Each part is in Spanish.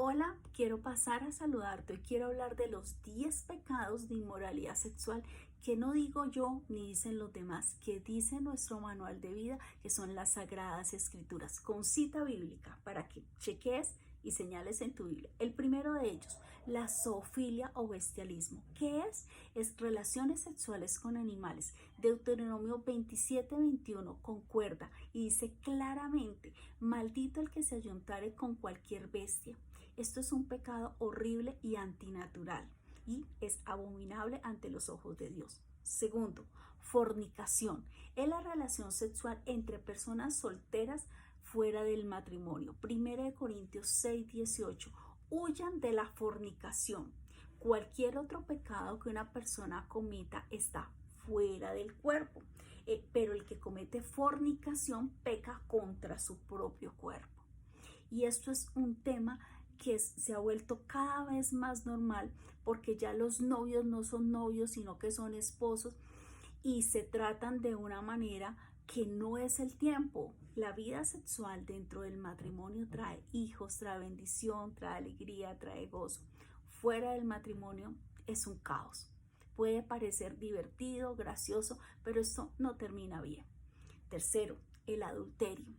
Hola, quiero pasar a saludarte. Hoy quiero hablar de los 10 pecados de inmoralidad sexual que no digo yo ni dicen los demás, que dice nuestro manual de vida, que son las Sagradas Escrituras, con cita bíblica para que cheques y señales en tu Biblia. El primero de ellos, la zoofilia o bestialismo. ¿Qué es? Es relaciones sexuales con animales. Deuteronomio 27:21 concuerda y dice claramente: maldito el que se ayuntare con cualquier bestia. Esto es un pecado horrible y antinatural y es abominable ante los ojos de Dios. Segundo, fornicación. Es la relación sexual entre personas solteras fuera del matrimonio. 1 Corintios 6:18. Huyan de la fornicación. Cualquier otro pecado que una persona cometa está fuera del cuerpo, pero el que comete fornicación peca contra su propio cuerpo. Y esto es un tema que se ha vuelto cada vez más normal, porque ya los novios no son novios, sino que son esposos y se tratan de una manera que no es el tiempo. La vida sexual dentro del matrimonio trae hijos, trae bendición, trae alegría, trae gozo. Fuera del matrimonio es un caos. Puede parecer divertido, gracioso, pero esto no termina bien. Tercero, el adulterio.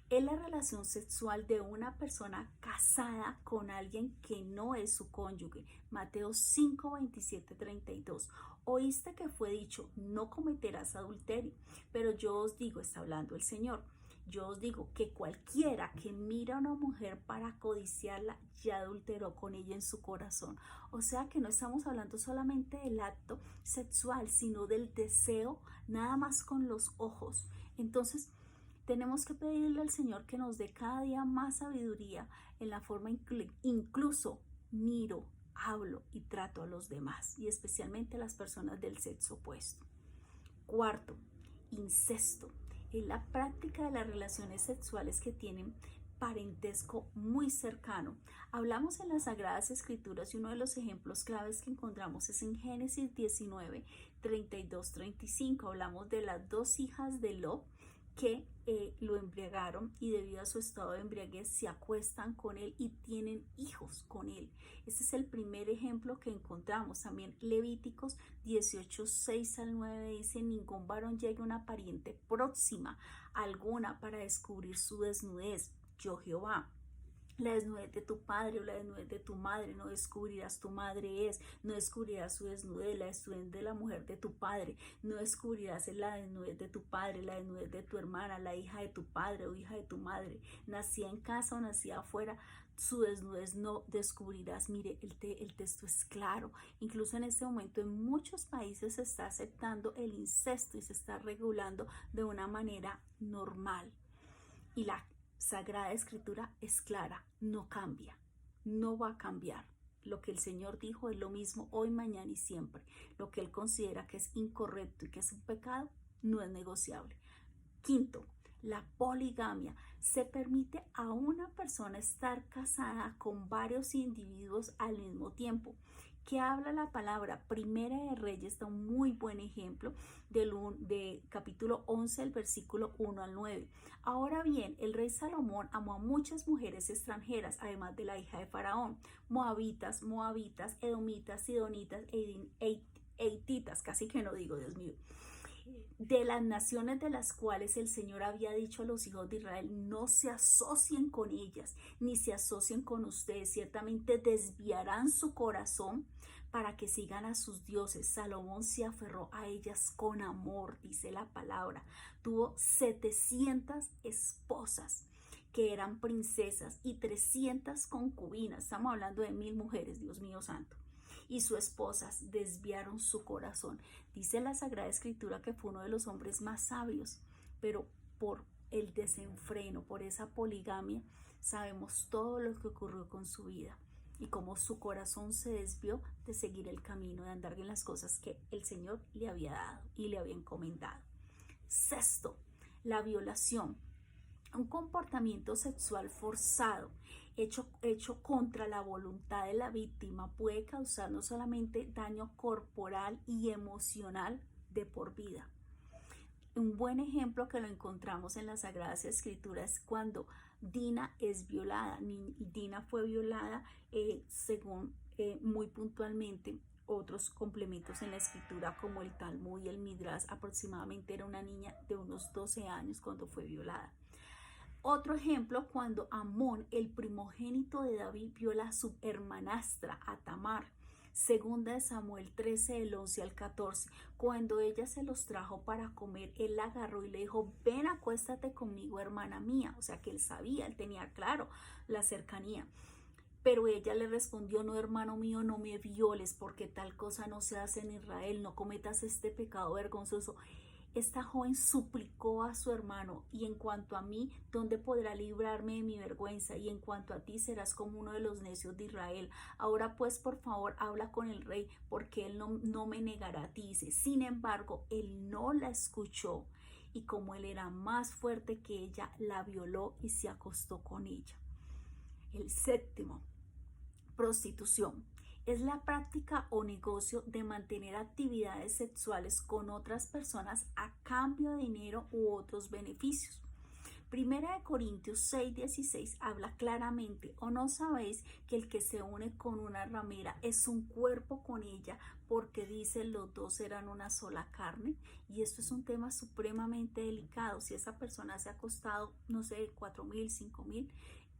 Es la relación sexual de una persona casada con alguien que no es su cónyuge. Mateo 5, 27, 32. Oíste que fue dicho: no cometerás adulterio. Pero yo os digo, está hablando el Señor, yo os digo que cualquiera que mira a una mujer para codiciarla ya adulteró con ella en su corazón. O sea que no estamos hablando solamente del acto sexual, sino del deseo, nada más con los ojos. Entonces, tenemos que pedirle al Señor que nos dé cada día más sabiduría en la forma incluso miro, hablo y trato a los demás, y especialmente a las personas del sexo opuesto. Cuarto, incesto. Es la práctica de las relaciones sexuales que tienen parentesco muy cercano. Hablamos en las Sagradas Escrituras y uno de los ejemplos claves que encontramos es en Génesis 19, 32, 35. Hablamos de las dos hijas de Lot que lo embriagaron y debido a su estado de embriaguez se acuestan con él y tienen hijos con él. Este es el primer ejemplo que encontramos. También Levíticos 18, 6 al 9 dice: ningún varón llegue a una pariente próxima alguna para descubrir su desnudez. Yo Jehová. La desnudez de tu padre o la desnudez de tu madre no descubrirás, tu madre es, no descubrirás su desnudez. La desnudez de la mujer de tu padre no descubrirás, la desnudez de tu padre, la desnudez de tu hermana, la hija de tu padre o hija de tu madre, nacida en casa o nacida afuera, su desnudez no descubrirás. Mire, el texto es claro. Incluso en este momento en muchos países se está aceptando el incesto y se está regulando de una manera normal. Y la Sagrada Escritura es clara, no cambia, no va a cambiar. Lo que el Señor dijo es lo mismo hoy, mañana y siempre. Lo que Él considera que es incorrecto y que es un pecado no es negociable. Quinto, la poligamia. Se permite a una persona estar casada con varios individuos al mismo tiempo. ¿Qué habla la palabra? Primera de Reyes da un muy buen ejemplo de capítulo 11, el versículo 1 al 9. Ahora bien, el rey Salomón amó a muchas mujeres extranjeras, además de la hija de Faraón: moabitas, edomitas, sidonitas, eititas, casi que no digo, Dios mío, de las naciones de las cuales el Señor había dicho a los hijos de Israel: no se asocien con ellas, ni se asocien con ustedes, ciertamente desviarán su corazón para que sigan a sus dioses. Salomón se aferró a ellas con amor, dice la palabra. Tuvo 700 esposas que eran princesas y 300 concubinas. Estamos hablando de 1000 mujeres, Dios mío santo. Y sus esposas desviaron su corazón. Dice la Sagrada Escritura que fue uno de los hombres más sabios, pero por el desenfreno, por esa poligamia, sabemos todo lo que ocurrió con su vida y cómo su corazón se desvió de seguir el camino, de andar en las cosas que el Señor le había dado y le había encomendado. Sexto, la violación. Un comportamiento sexual forzado hecho contra la voluntad de la víctima puede causar no solamente daño corporal y emocional de por vida. Un buen ejemplo que lo encontramos en las Sagradas Escrituras es cuando Dina es violada. Dina fue violada según muy puntualmente otros complementos en la escritura como el Talmud y el Midrash. Aproximadamente era una niña de unos 12 años cuando fue violada. Otro ejemplo, cuando Amón, el primogénito de David, viola a su hermanastra, a Tamar. Segunda de Samuel 13, del 11 al 14. Cuando ella se los trajo para comer, él la agarró y le dijo: ven, acuéstate conmigo, hermana mía. O sea que él sabía, él tenía claro la cercanía. Pero ella le respondió: no, hermano mío, no me violes, porque tal cosa no se hace en Israel, no cometas este pecado vergonzoso. Esta joven suplicó a su hermano: y en cuanto a mí, ¿dónde podrá librarme de mi vergüenza? Y en cuanto a ti, serás como uno de los necios de Israel. Ahora pues, por favor, habla con el rey, porque él no me negará a ti. Dice: sin embargo, él no la escuchó, y como él era más fuerte que ella, la violó y se acostó con ella. El séptimo, prostitución. Es la práctica o negocio de mantener actividades sexuales con otras personas a cambio de dinero u otros beneficios. Primera de Corintios 6:16 habla claramente: ¿o no sabéis que el que se une con una ramera es un cuerpo con ella? Porque dice: los dos eran una sola carne. Y esto es un tema supremamente delicado. Si esa persona se ha costado, no sé, 4,000, 5,000,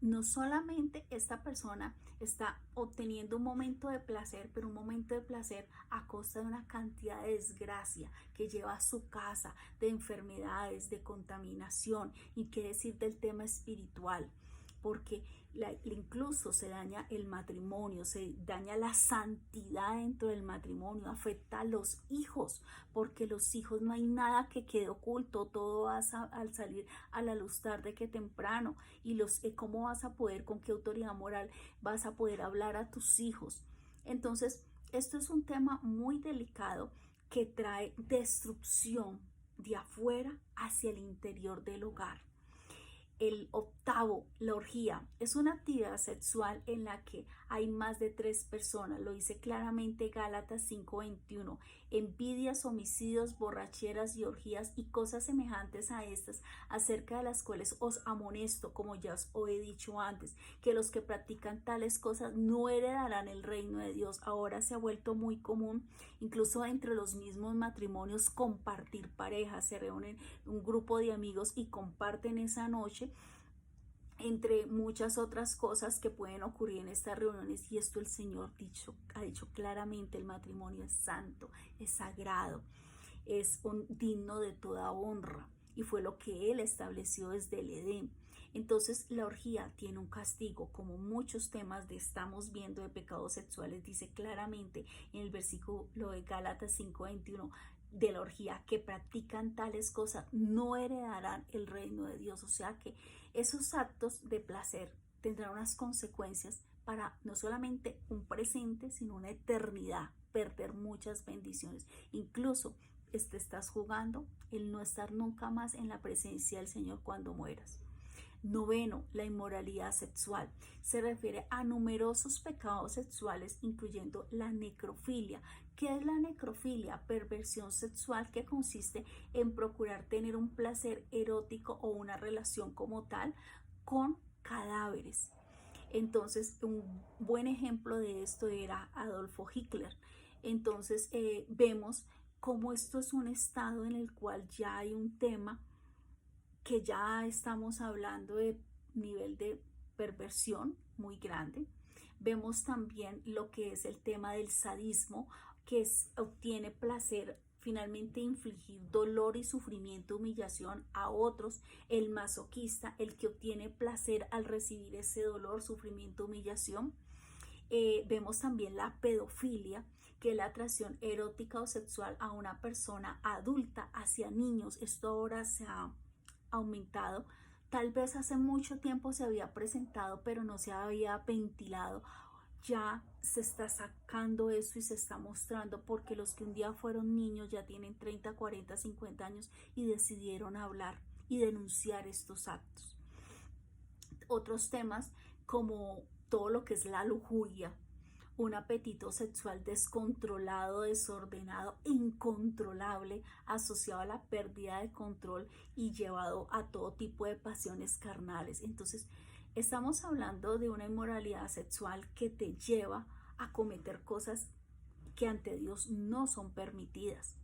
no solamente esta persona está obteniendo un momento de placer, pero un momento de placer a costa de una cantidad de desgracia que lleva a su casa, de enfermedades, de contaminación, y qué decir del tema espiritual, porque incluso se daña el matrimonio, se daña la santidad dentro del matrimonio, afecta a los hijos, porque los hijos no hay nada que quede oculto, todo va al salir a la luz tarde que temprano. Y ¿cómo vas a poder, con qué autoridad moral vas a poder hablar a tus hijos? Entonces, esto es un tema muy delicado que trae destrucción de afuera hacia el interior del hogar. El octavo, la orgía, es una actividad sexual en la que hay más de 3 personas. Lo dice claramente Gálatas 5:21. Envidias, homicidios, borracheras y orgías y cosas semejantes a estas, acerca de las cuales os amonesto, como ya os he dicho antes, que los que practican tales cosas no heredarán el reino de Dios. Ahora se ha vuelto muy común, incluso entre los mismos matrimonios, compartir parejas. Se reúnen un grupo de amigos y comparten esa noche, entre muchas otras cosas que pueden ocurrir en estas reuniones. Y esto el Señor ha dicho claramente: el matrimonio es santo, es sagrado, es digno de toda honra, y fue lo que Él estableció desde el Edén. Entonces la orgía tiene un castigo, como muchos temas estamos viendo de pecados sexuales. Dice claramente en el versículo de Gálatas 5:21 de la orgía: que practican tales cosas no heredarán el reino de Dios. O sea que esos actos de placer tendrán unas consecuencias para no solamente un presente, sino una eternidad, perder muchas bendiciones. Incluso estás jugando el no estar nunca más en la presencia del Señor cuando mueras. Noveno, la inmoralidad sexual. Se refiere a numerosos pecados sexuales, incluyendo la necrofilia. ¿Qué es la necrofilia? Perversión sexual que consiste en procurar tener un placer erótico o una relación como tal con cadáveres. Entonces, un buen ejemplo de esto era Adolfo Hitler. Entonces, vemos cómo esto es un estado en el cual ya hay un tema que ya estamos hablando de nivel de perversión muy grande. Vemos también lo que es el tema del sadismo, que obtiene placer finalmente infligir dolor y sufrimiento, humillación a otros. El masoquista, el que obtiene placer al recibir ese dolor, sufrimiento, humillación. Vemos también la pedofilia, que es la atracción erótica o sexual a una persona adulta hacia niños. Esto ahora se ha aumentado. Tal vez hace mucho tiempo se había presentado, pero no se había ventilado. Ya se está sacando eso y se está mostrando, porque los que un día fueron niños ya tienen 30, 40, 50 años y decidieron hablar y denunciar estos actos. Otros temas como todo lo que es la lujuria un apetito sexual descontrolado, desordenado, incontrolable, asociado a la pérdida de control y llevado a todo tipo de pasiones carnales. Entonces, estamos hablando de una inmoralidad sexual que te lleva a cometer cosas que ante Dios no son permitidas.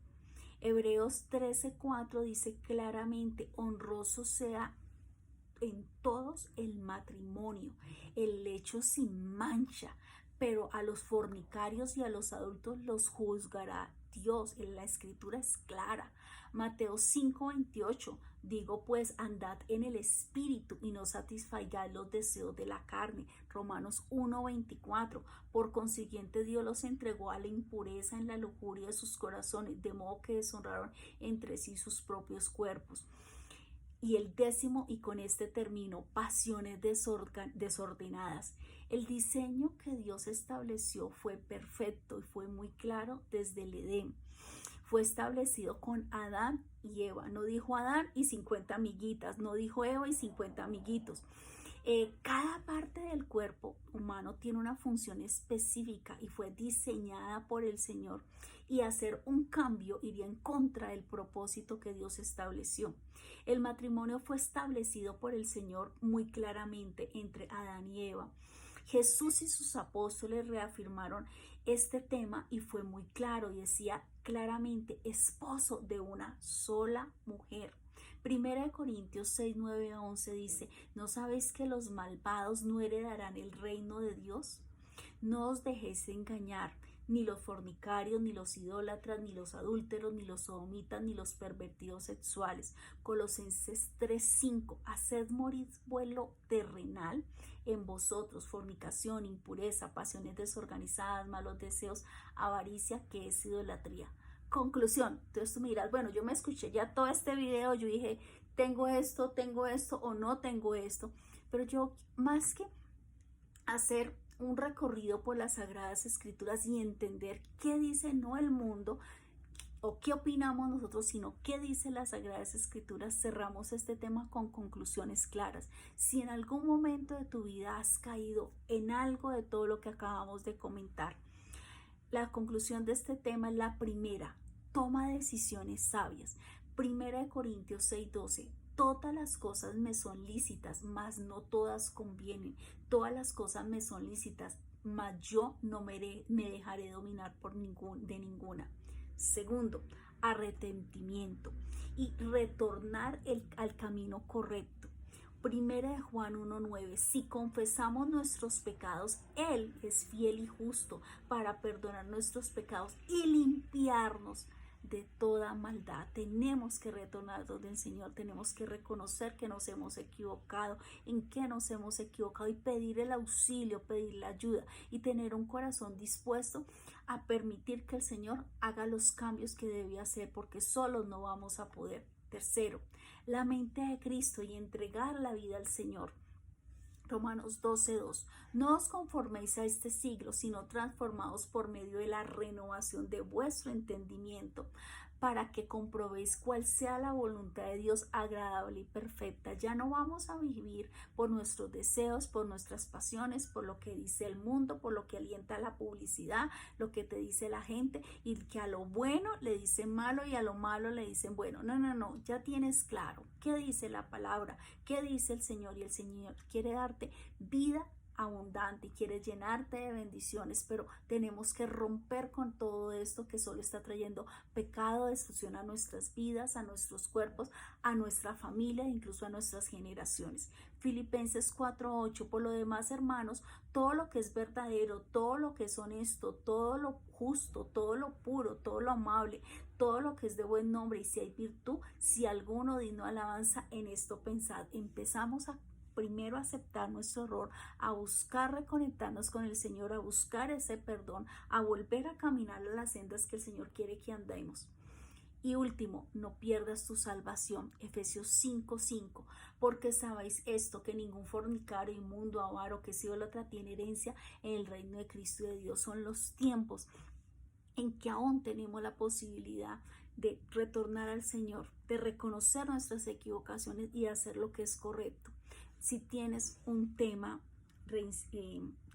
Hebreos 13:4 dice claramente: honroso sea en todos el matrimonio, el lecho sin mancha, pero a los fornicarios y a los adultos los juzgará Dios. En la escritura es clara. Mateo 5:28, digo pues, andad en el espíritu y no satisfagáis los deseos de la carne. Romanos 1:24, por consiguiente Dios los entregó a la impureza en la lujuria de sus corazones, de modo que deshonraron entre sí sus propios cuerpos. Y el 10º, y con este termino, pasiones desordenadas. El diseño que Dios estableció fue perfecto y fue muy claro desde el Edén. Fue establecido con Adán y Eva. No dijo Adán y 50 amiguitas, no dijo Eva y 50 amiguitos. Cada parte del cuerpo humano tiene una función específica y fue diseñada por el Señor, y hacer un cambio iría en contra del propósito que Dios estableció. El matrimonio fue establecido por el Señor muy claramente entre Adán y Eva. Jesús y sus apóstoles reafirmaron este tema y fue muy claro, y decía claramente: esposo de una sola mujer. Primera de Corintios 6, 9 a 11 dice: ¿no sabéis que los malvados no heredarán el reino de Dios? No os dejéis engañar, ni los fornicarios, ni los idólatras, ni los adúlteros, ni los sodomitas, ni los pervertidos sexuales. Colosenses 3:5, haced morir vuelo terrenal en vosotros: fornicación, impureza, pasiones desorganizadas, malos deseos, avaricia, que es idolatría. Conclusión. Entonces tú me dirás: bueno, yo me escuché ya todo este video, yo dije, tengo esto o no tengo esto, pero yo, más que hacer un recorrido por las Sagradas Escrituras y entender qué dice no el mundo o qué opinamos nosotros, sino qué dice las Sagradas Escrituras, cerramos este tema con conclusiones claras. Si en algún momento de tu vida has caído en algo de todo lo que acabamos de comentar, la conclusión de este tema es la primera: toma decisiones sabias. Primera de Corintios 6:12, todas las cosas me son lícitas, mas no todas convienen. Todas las cosas me son lícitas, mas yo no me dejaré dominar por ninguna. Segundo, arrepentimiento y retornar al camino correcto. Primera de Juan 1:9, si confesamos nuestros pecados, Él es fiel y justo para perdonar nuestros pecados y limpiarnos de toda maldad. Tenemos que retornar donde el Señor, tenemos que reconocer que nos hemos equivocado, en qué nos hemos equivocado, y pedir el auxilio, pedir la ayuda, y tener un corazón dispuesto a permitir que el Señor haga los cambios que debe hacer, porque solos no vamos a poder. Tercero, la mente de Cristo y entregar la vida al Señor. Romanos 12:2, no os conforméis a este siglo, sino transformaos por medio de la renovación de vuestro entendimiento, para que comprobéis cuál sea la voluntad de Dios agradable y perfecta. Ya no vamos a vivir por nuestros deseos, por nuestras pasiones, por lo que dice el mundo, por lo que alienta la publicidad, lo que te dice la gente, y que a lo bueno le dicen malo y a lo malo le dicen bueno. No, ya tienes claro qué dice la palabra, qué dice el Señor, y el Señor quiere darte vida abundante y quiere llenarte de bendiciones, pero tenemos que romper con todo esto que solo está trayendo pecado, destrucción a nuestras vidas, a nuestros cuerpos, a nuestra familia, incluso a nuestras generaciones. Filipenses 4:8, por lo demás, hermanos, todo lo que es verdadero, todo lo que es honesto, todo lo justo, todo lo puro, todo lo amable, todo lo que es de buen nombre, y si hay virtud, si alguno digno de alabanza, en esto pensad. Empezamos a primero aceptar nuestro error, a buscar reconectarnos con el Señor, a buscar ese perdón, a volver a caminar a las sendas que el Señor quiere que andemos. Y último, no pierdas tu salvación. Efesios 5:5, porque sabéis esto, que ningún fornicario, inmundo, avaro, que sea idólatra tiene herencia en el reino de Cristo y de Dios. Son los tiempos en que aún tenemos la posibilidad de retornar al Señor, de reconocer nuestras equivocaciones y hacer lo que es correcto. Si tienes un tema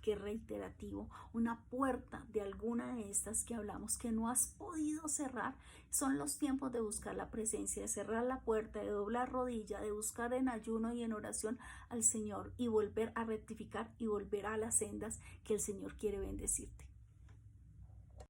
que que es reiterativo, una puerta de alguna de estas que hablamos que no has podido cerrar, son los tiempos de buscar la presencia, de cerrar la puerta, de doblar rodilla, de buscar en ayuno y en oración al Señor y volver a rectificar y volver a las sendas que el Señor quiere bendecirte.